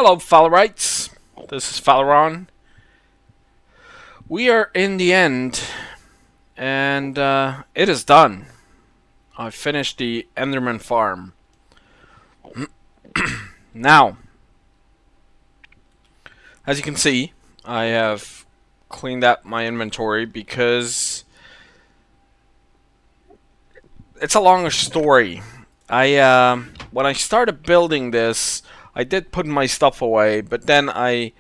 Hello, Fallarites. This is Fallaron. We are in the end, and it is done. I finished the Enderman farm. Now, as you can see, I have cleaned up my inventory because it's a longer story. When I started building this, I did put my stuff away, but then I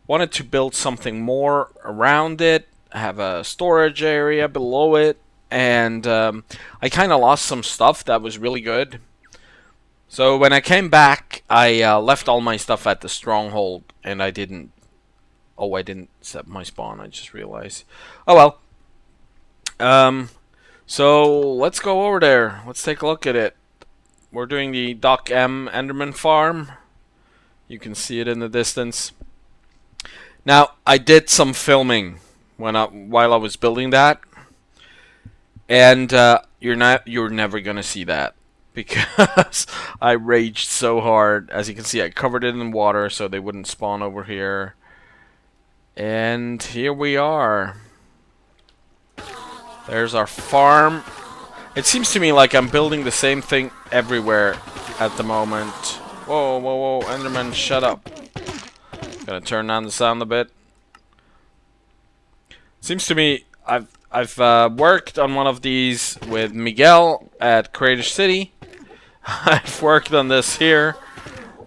wanted to build something more around it, have a storage area below it, and I kind of lost some stuff that was really good. So when I came back, I left all my stuff at the stronghold, and I didn't. Oh, I didn't set my spawn. I just realized. Oh well. So let's go over there. Let's take a look at it. We're doing the Doc M Enderman farm. You can see it in the distance. Now, I did some filming while I was building that, and you're never gonna see that because I raged so hard. As you can see, I covered it in water so they wouldn't spawn over here, and here we are. There's our farm. It seems to me like I'm building the same thing everywhere at the moment. Whoa, whoa, whoa, Enderman, shut up. Gonna turn down the sound a bit. Seems to me I've worked on one of these with Miguel at Creator City. I've worked on this here,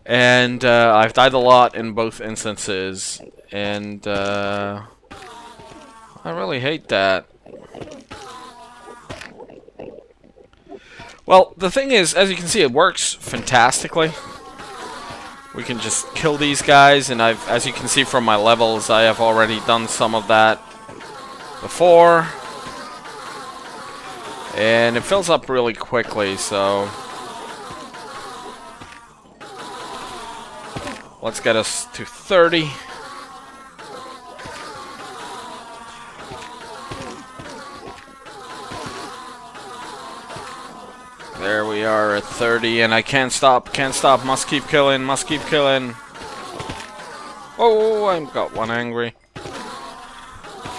and I've died a lot in both instances, and I really hate that. Well, the thing is, as you can see, it works fantastically. We can just kill these guys, and as you can see from my levels, I have already done some of that before. And it fills up really quickly, so let's get us to 30. There we are at 30, and I can't stop, must keep killing, Oh, I got one angry.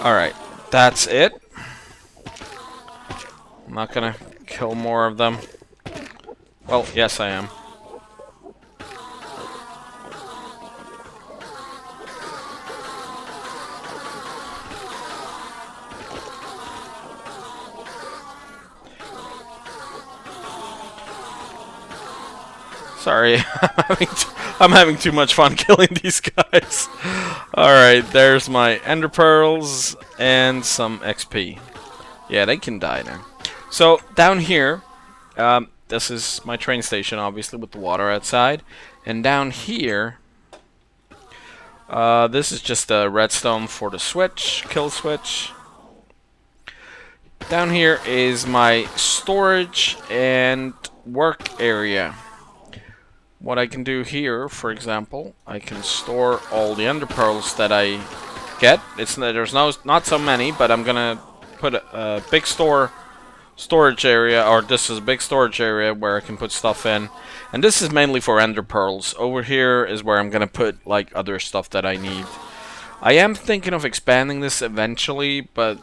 Alright, that's it. I'm not gonna kill more of them. Well, yes I am. Sorry, I'm having too much fun killing these guys. Alright, there's my ender pearls and some XP. Yeah, they can die now. So, down here, this is my train station, obviously, with the water outside. And down here, this is just a redstone for the switch, kill switch. Down here is my storage and work area. What I can do here, for example, I can store all the ender pearls that I get. There's not so many, but I'm gonna put a big storage area, or this is a big storage area where I can put stuff in. And this is mainly for ender pearls. Over here is where I'm gonna put like other stuff that I need. I am thinking of expanding this eventually, but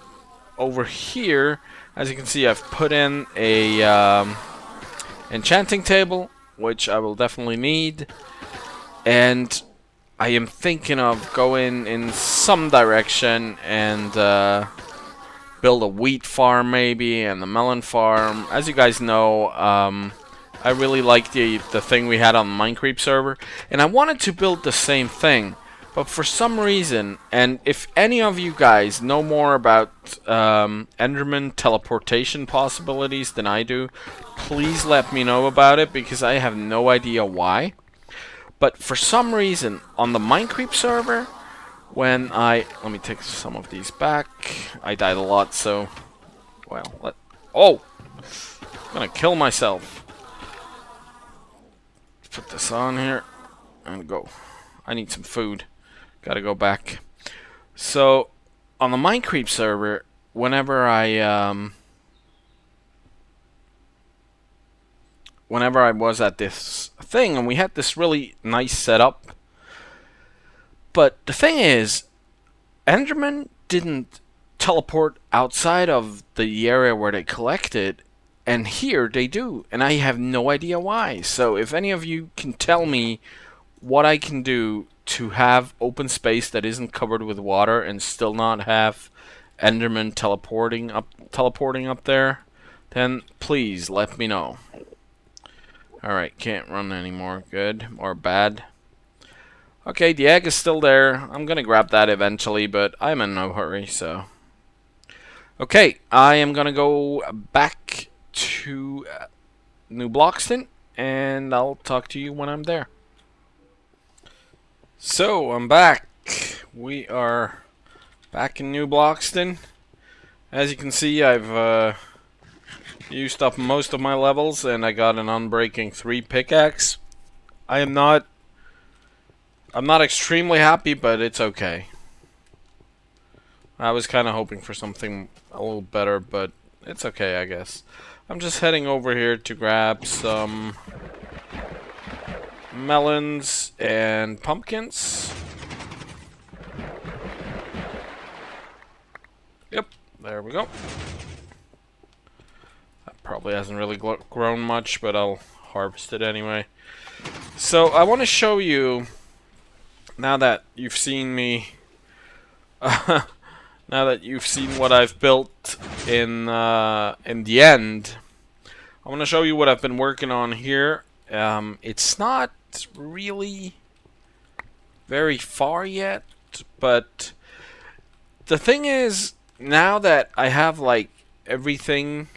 over here, as you can see, I've put in a enchanting table, which I will definitely need, and I am thinking of going in some direction and build a wheat farm maybe, and a melon farm. As you guys know, I really like the thing we had on the Minecraft server, and I wanted to build the same thing, but for some reason, and if any of you guys know more about Enderman teleportation possibilities than I do, please let me know about it, because I have no idea why. But for some reason, on the Minecraft server, when let me take some of these back. I died a lot, so, well, oh! I'm gonna kill myself. Put this on here, and go. I need some food. Gotta go back. So, on the Minecraft server, whenever I was at this thing, and we had this really nice setup, But the thing is, Endermen didn't teleport outside of the area where they collected, and here they do, and I have no idea why. So if any of you can tell me what I can do to have open space that isn't covered with water and still not have Enderman teleporting up there, then please let me know. Alright, can't run anymore. Good or bad. Okay, the egg is still there. I'm gonna grab that eventually, but I'm in no hurry, so. Okay, I am gonna go back to New Bloxton, and I'll talk to you when I'm there. So, I'm back. We are back in New Bloxton. As you can see, I've used up most of my levels, and I got an Unbreaking 3 pickaxe. I'm not extremely happy, but it's okay. I was kind of hoping for something a little better, but it's okay, I guess. I'm just heading over here to grab some melons and pumpkins. Yep, there we go. That probably hasn't really grown much, but I'll harvest it anyway. So I want to show you, now that you've seen me, now that you've seen what I've built in the end, I want to show you what I've been working on here. It's not really very far yet, but the thing is, now that I have like everything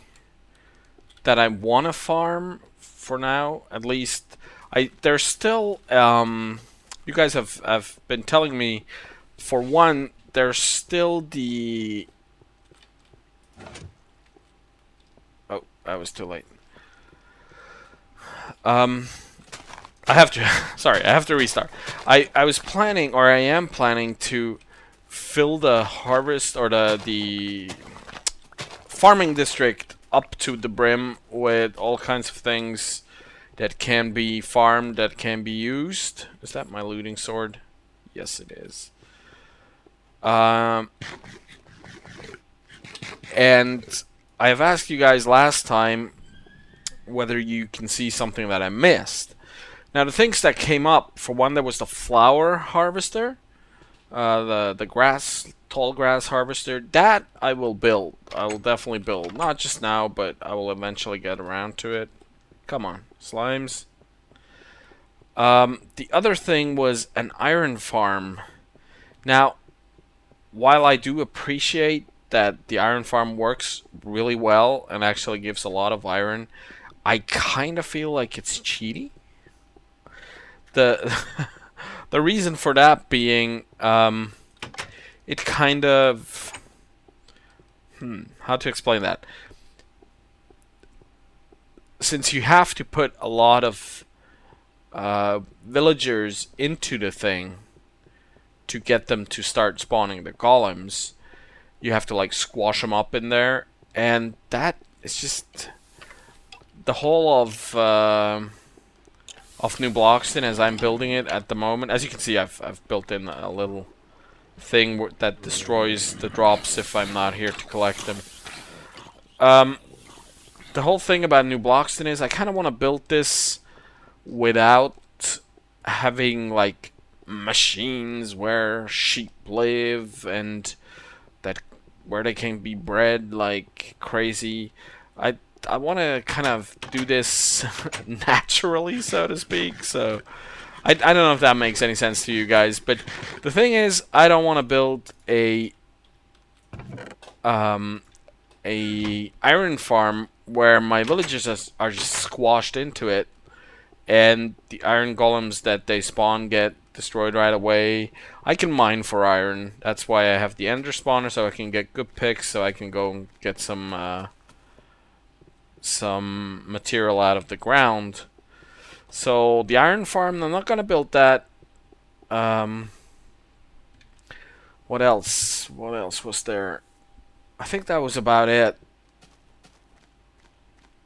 that I want to farm for now, at least, there's still you guys have been telling me, for one, there's still the... Oh, I was too late. I have to... Sorry, I have to restart. I was planning, or I am planning, to fill the harvest, or the farming district up to the brim with all kinds of things that can be farmed, that can be used. Is that my looting sword? Yes, it is. And I have asked you guys last time whether you can see something that I missed. Now, the things that came up, for one, there was the flower harvester, the tall grass harvester. That I will build. I will definitely build. Not just now, but I will eventually get around to it. Come on, slimes. The other thing was an iron farm. Now, while I do appreciate that the iron farm works really well and actually gives a lot of iron, I kind of feel like it's cheaty. The the reason for that being, it kind of... how to explain that? Since you have to put a lot of villagers into the thing to get them to start spawning the golems, you have to like squash them up in there, and that is just the whole of New Bloxton as I'm building it at the moment. As you can see, I've built in a little thing that destroys the drops if I'm not here to collect them. The whole thing about New Bloxton is I kind of want to build this without having like machines where sheep live and that where they can be bred like crazy. I want to kind of do this naturally, so to speak. So I don't know if that makes any sense to you guys, but the thing is, I don't want to build a iron farm where my villagers are just squashed into it, and the iron golems that they spawn get destroyed right away. I can mine for iron. That's why I have the ender spawner, so I can get good picks, so I can go and get some material out of the ground. So the iron farm, I'm not gonna build that. What else? What else was there? I think that was about it.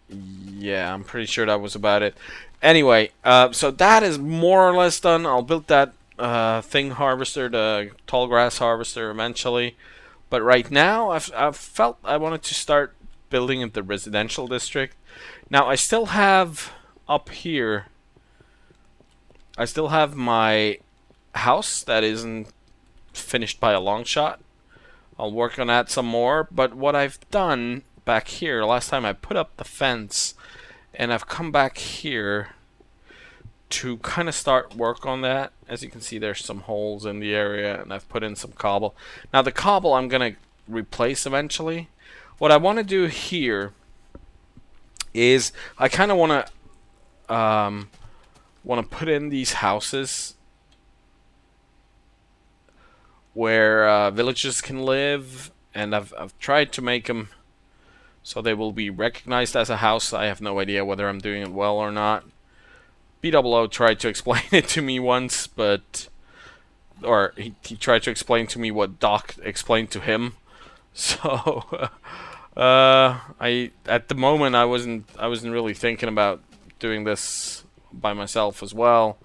Yeah, I'm pretty sure that was about it. Anyway, so that is more or less done. I'll build that thing harvester, the tall grass harvester eventually. But right now, I've felt I wanted to start building in the residential district. Now I still have up here. I still have my house that isn't finished by a long shot. I'll work on that some more. But what I've done back here, last time I put up the fence, and I've come back here to kind of start work on that. As you can see, there's some holes in the area, and I've put in some cobble. Now the cobble I'm gonna replace eventually. What I want to do here is I kind of want to put in these houses where villagers can live, and I've tried to make them so they will be recognized as a house. I have no idea whether I'm doing it well or not. BWO tried to explain it to me once, but he tried to explain to me what Doc explained to him. So I at the moment I wasn't really thinking about doing this by myself as well.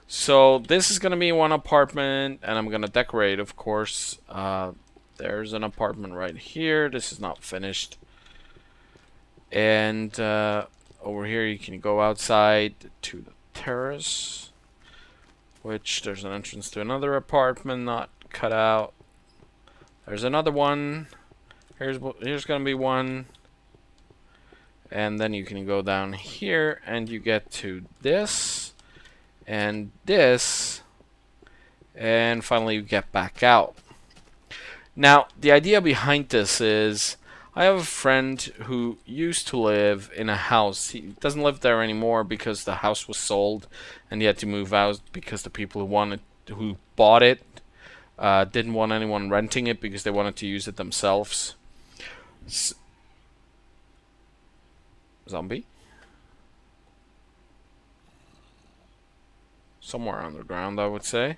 So this is gonna be one apartment, and I'm gonna decorate, of course. There's an apartment right here. This is not finished, and over here you can go outside to the terrace, which there's an entrance to another apartment not cut out. There's another one. Here's gonna be one, and then you can go down here and you get to this and this, and finally you get back out. Now the idea behind this is I have a friend who used to live in a house. He doesn't live there anymore because the house was sold and he had to move out because the people who bought it didn't want anyone renting it because they wanted to use it themselves. Zombie? Somewhere underground, I would say.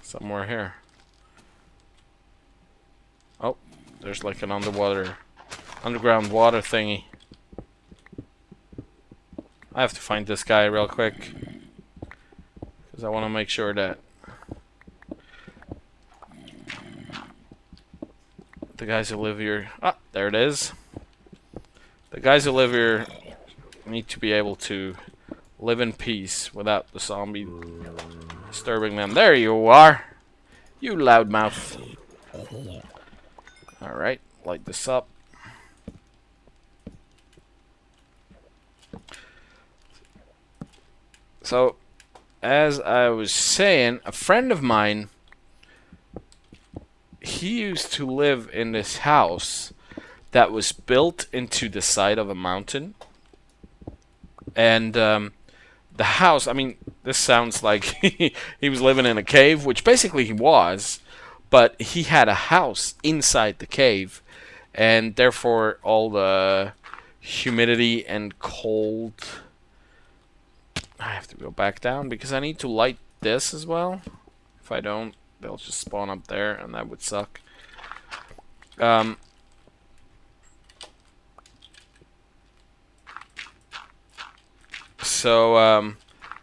Somewhere here. Oh, there's like an underground water thingy. I have to find this guy real quick, because I want to make sure that the guys who live here... Ah, there it is. The guys who live here need to be able to live in peace without the zombie disturbing them. There you are, you loudmouth. Alright, light this up. So, as I was saying, a friend of mine, he used to live in this house that was built into the side of a mountain. And the house, I mean, this sounds like he was living in a cave, which basically he was, but he had a house inside the cave, and therefore all the humidity and cold... I have to go back down because I need to light this as well. If I don't, they'll just spawn up there, and that would suck. So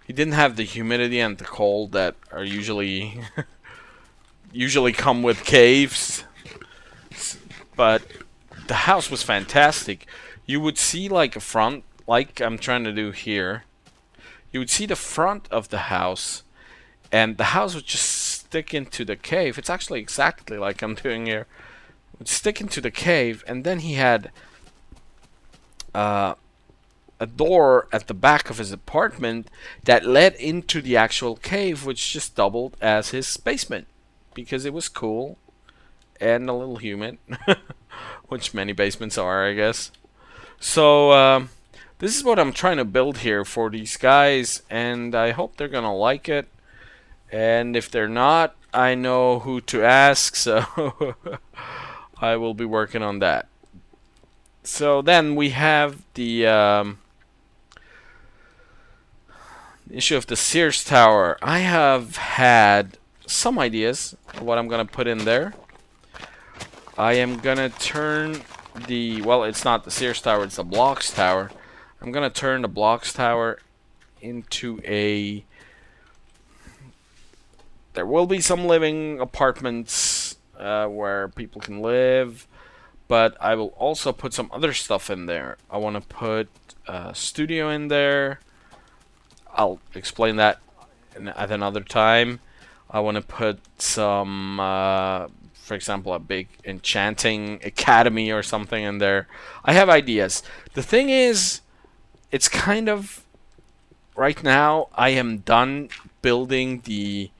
he didn't have the humidity and the cold that are usually come with caves, but the house was fantastic. You would see like a front, like I'm trying to do here. You would see the front of the house, and the house would just stick into the cave. It's actually exactly like I'm doing here. It would stick into the cave, and then he had a door at the back of his apartment that led into the actual cave, which just doubled as his basement because it was cool and a little humid, which many basements are, I guess. So this is what I'm trying to build here for these guys, and I hope they're gonna like it. And if they're not, I know who to ask, so I will be working on that. So then we have the issue of the Sears Tower. I have had some ideas of what I'm gonna put in there. I am gonna turn the, well, it's not the Sears Tower, it's the Blocks Tower. I'm gonna turn the Blocks Tower into a... There will be some living apartments where people can live, but I will also put some other stuff in there. I want to put a studio in there. I'll explain that at another time. I want to put some, for example, a big enchanting academy or something in there. I have ideas. The thing is, it's kind of... Right now, I am done building the...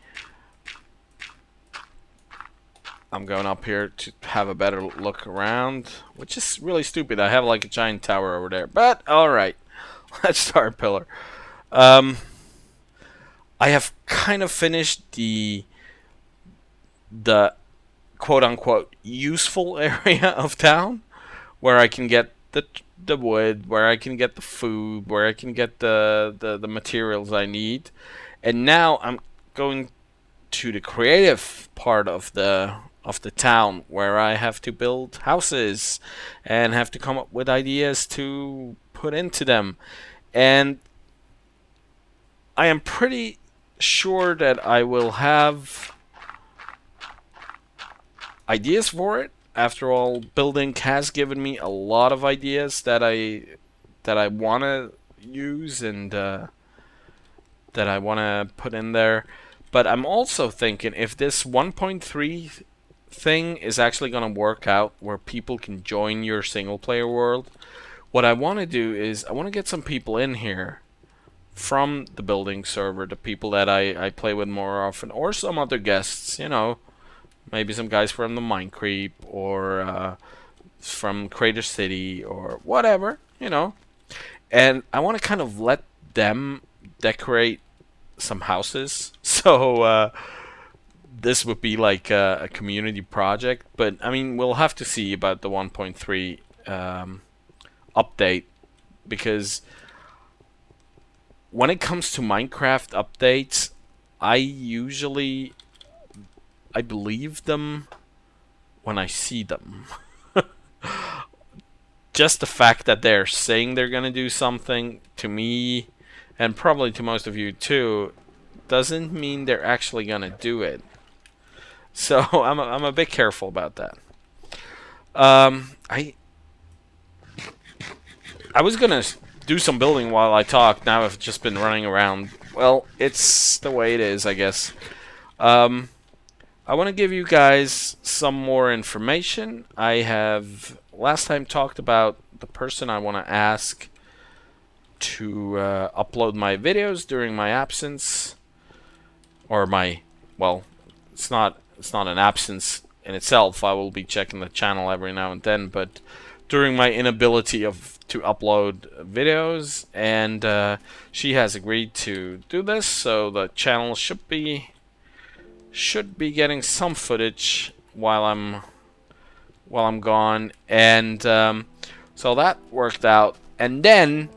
I'm going up here to have a better look around, which is really stupid. I have like a giant tower over there, but alright. Let's start pillar. I have kind of finished the quote-unquote useful area of town, where I can get the wood, where I can get the food, where I can get the materials I need. And now I'm going to the creative part of the town, where I have to build houses and have to come up with ideas to put into them. And I am pretty sure that I will have ideas for it. After all, building has given me a lot of ideas that I want to use and that I want to put in there. But I'm also thinking, if this 1.3 thing is actually going to work out, where people can join your single player world, what I want to do is I want to get some people in here from the building server, the people that I play with more often, or some other guests, you know, maybe some guys from the Mine Creep, or from Crater City, or whatever, you know. And I want to kind of let them decorate some houses. So this would be like a community project, but I mean, we'll have to see about the 1.3 update, because when it comes to Minecraft updates, I believe them when I see them. Just the fact that they're saying they're gonna do something, to me, and probably to most of you too, doesn't mean they're actually gonna do it. So I'm a bit careful about that. I was gonna do some building while I talk. Now I've just been running around. Well, it's the way it is, I guess. I want to give you guys some more information. I have last time talked about the person I want to ask to upload my videos during my absence, or my, well, it's not an absence in itself. I will be checking the channel every now and then, but during my inability to upload videos, and she has agreed to do this, so the channel should be getting some footage while I'm gone, and so that worked out. And then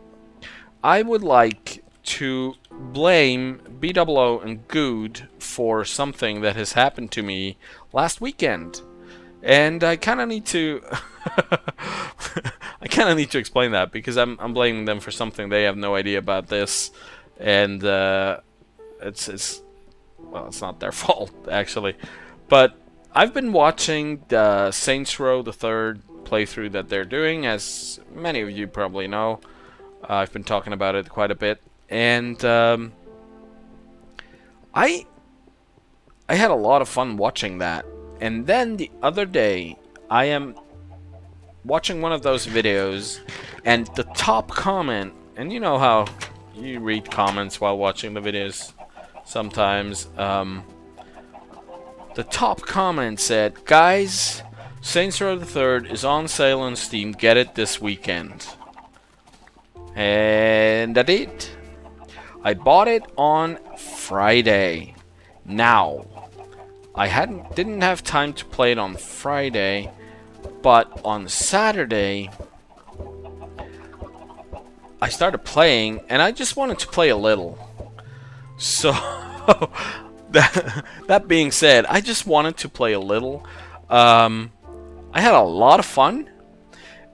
I would like to blame BOO and Good for something that has happened to me last weekend, and I kind of need to explain that, because I'm blaming them for something they have no idea about this, and it's well, it's not their fault actually, but I've been watching the Saints Row the Third playthrough that they're doing, as many of you probably know. I've been talking about it quite a bit, and I had a lot of fun watching that. And then the other day, I am watching one of those videos, and the top comment, and you know how you read comments while watching the videos sometimes, the top comment said, "Guys, Saints Row the Third is on sale on Steam, get it this weekend." And I did. I bought it on Friday. Now, I didn't have time to play it on Friday, but on Saturday I started playing, and I just wanted to play a little. So that being said, I just wanted to play a little. I had a lot of fun,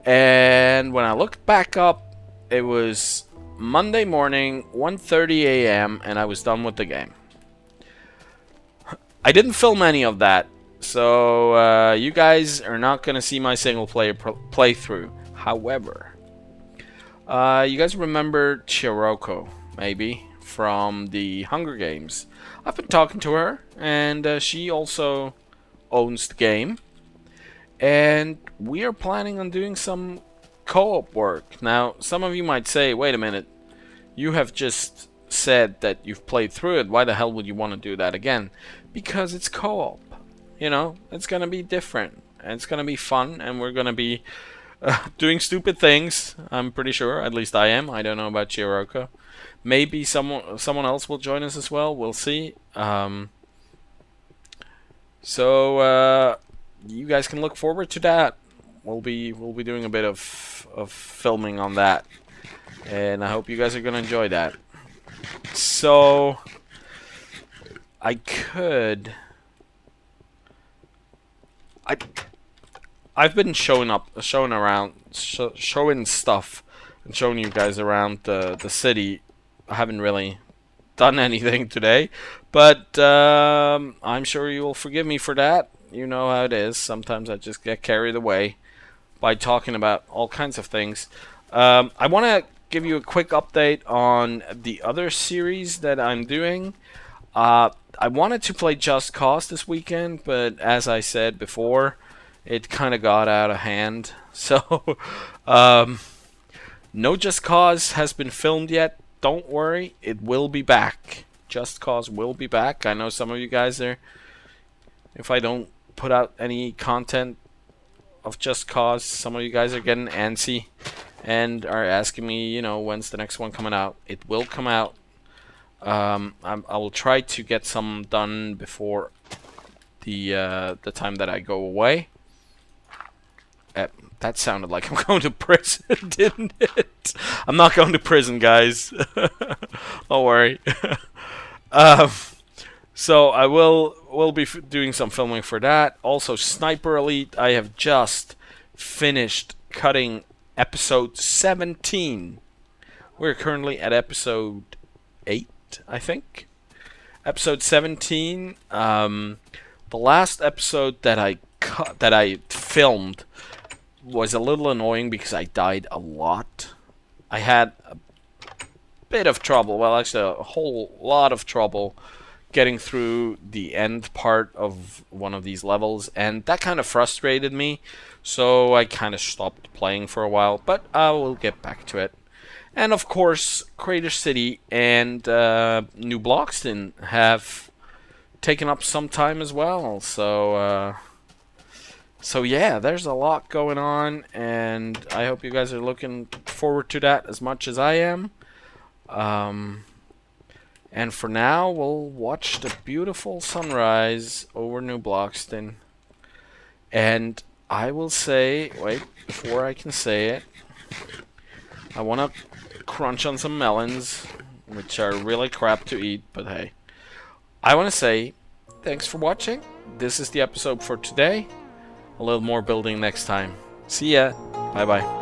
And when I looked back up, it was Monday morning, 1:30 a.m., and I was done with the game. I didn't film any of that, so you guys are not going to see my single player playthrough. However, you guys remember Chiroko, maybe, from the Hunger Games. I've been talking to her, and she also owns the game. And we are planning on doing some co-op work. Now, some of you might say, wait a minute, you have just said that you've played through it. Why the hell would you want to do that again? Because it's co-op. You know, it's going to be different. And it's going to be fun. And we're going to be doing stupid things. I'm pretty sure. At least I am. I don't know about Chiroko. Maybe someone else will join us as well. We'll see. So you guys can look forward to that. We'll be doing a bit of filming on that. And I hope you guys are going to enjoy that. So I've been showing stuff and showing you guys around the city. I haven't really done anything today, but I'm sure you will forgive me for that. You know how it is. Sometimes I just get carried away by talking about all kinds of things. I want to give you a quick update on the other series that I'm doing. I wanted to play Just Cause this weekend, but as I said before, it kind of got out of hand. So, no Just Cause has been filmed yet. Don't worry, it will be back. Just Cause will be back. I know some of you guys are, if I don't put out any content of Just Cause, some of you guys are getting antsy and are asking me, you know, when's the next one coming out. It will come out. I will try to get some done before the time that I go away. That sounded like I'm going to prison, didn't it? I'm not going to prison, guys. Don't worry. So I will be doing some filming for that. Also, Sniper Elite. I have just finished cutting episode 17. We're currently at episode 8, I think. Episode 17. The last episode that I filmed was a little annoying because I died a lot. I had a bit of trouble, well, actually a whole lot of trouble getting through the end part of one of these levels, and that kind of frustrated me, so I kind of stopped playing for a while, but I will get back to it. And of course, Crater City and New Bloxton have taken up some time as well, so yeah, there's a lot going on, and I hope you guys are looking forward to that as much as I am. And for now, we'll watch the beautiful sunrise over New Bloxton. And I will say, wait, before I can say it, I want to crunch on some melons, which are really crap to eat, but hey. I want to say, thanks for watching. This is the episode for today. A little more building next time. See ya. Bye-bye.